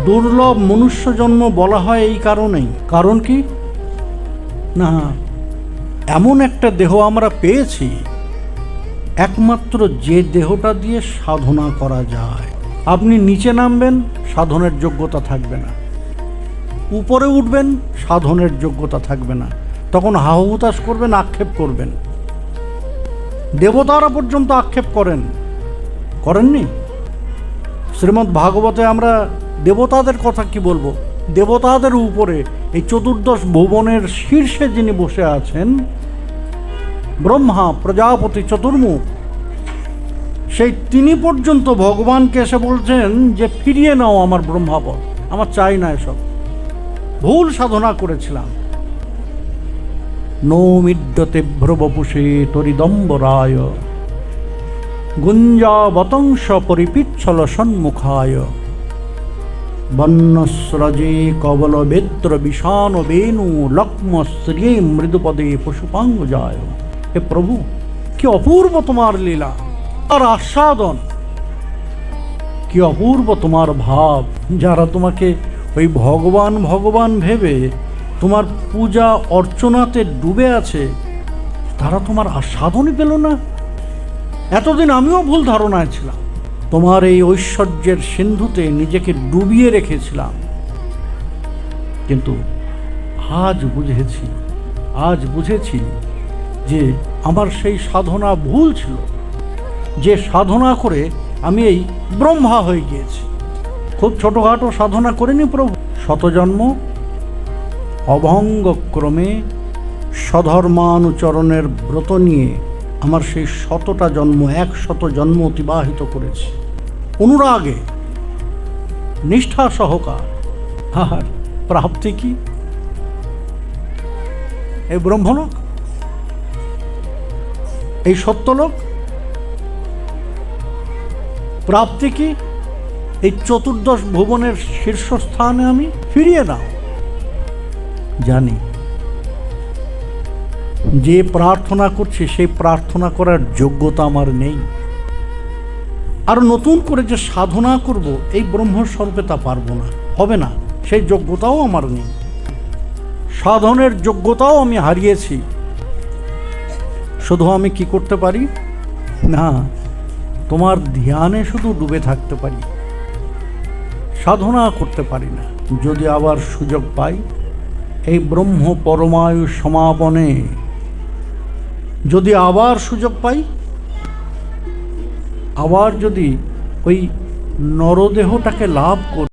দুর্লভ মনুষ্য জন্ম বলা হয় এই কারণেই। কারণ কি না, এমন একটা দেহ আমরা পেয়েছি একমাত্র যে দেহটা দিয়ে সাধনা করা যায়। আপনি নিচে নামবেন, সাধনের যোগ্যতা থাকবে না। উপরে উঠবেন, সাধনের যোগ্যতা থাকবে না। তখন হাহুতাশ করবেন, আক্ষেপ করবেন। দেবতারা পর্যন্ত আক্ষেপ করেননি? শ্রীমদ্ ভাগবতে আমরা দেবতাদের কথা কি বলবো? দেবতাদের উপরে এই চতুর্দশ ভুবনের শীর্ষে যিনি বসে আছেন, ব্রহ্মা প্রজাপতি চতুর্মুখ, সেই তিনি পর্যন্ত ভগবানকে এসে বলছেন যে ফিরিয়ে নাও আমার ব্রহ্মাপদ, আমার চাই না এসব, ভুল সাধনা করেছিলাম। নৌমিদ্যতে ভ্রবপুষে তরিদম্বরায় গুঞ্জাবতংশ পরিপিচ্ছল সন্মুখায় বন্যস্রজে কবল বেদ্র বিষাণ বেণু লক্ষ্ম শ্রী মৃদুপদে পশুপাঙ্গজায়। হে প্রভু, কি অপূর্ব তোমার লীলা, আর আস্বাদন, কি অপূর্ব তোমার ভাব। যারা তোমাকে ওই ভগবান ভগবান ভেবে তোমার পূজা অর্চনাতে ডুবে আছে, তারা তোমার আস্বাদনই পেল না। এতদিন আমিও ভুল ধারণায় ছিলাম, তোমার এই ঐশ্বর্যের সিন্ধুতে নিজেকে ডুবিয়ে রেখেছিলাম। কিন্তু আজ বুঝেছি যে আমার সেই সাধনা ভুল ছিল, যে সাধনা করে আমি এই ব্রহ্মা হয়ে গিয়েছি। খুব ছোটোখাটো সাধনা করিনি প্রভু, শতজন্ম অভঙ্গক্রমে স্বধর্মানুচরণের ব্রত নিয়ে আমার সেই 100টা জন্ম, 100 জন্ম অতিবাহিত করেছি অনুরাগে, নিষ্ঠা সহকার। আর প্রাপ্তি কি? এই ব্রহ্মলোক, এই সত্যলোক। প্রাপ্তি কি? এই চতুর্দশ ভুবনের শীর্ষস্থানে আমি ফিরিয়ে দাও। জানি যে প্রার্থনা করছি সেই প্রার্থনা করার যোগ্যতা আমার নেই। আর নতুন করে যে সাধনা করব এই ব্রহ্মস্বরূপে তা পারবো না, হবে না, সেই যোগ্যতাও আমার নেই। সাধনের যোগ্যতাও আমি হারিয়েছি। শুধু আমি কি করতে পারি না, তোমার ধ্যানে শুধু ডুবে থাকতে পারি, সাধনা করতে পারি না। যদি আবার সুযোগ পাই এই ব্রহ্ম পরমায়ু সমাপনে, যদি আবার সুযোগ পাই, আবার যদি ওই নরদেহটাকে লাভ করি,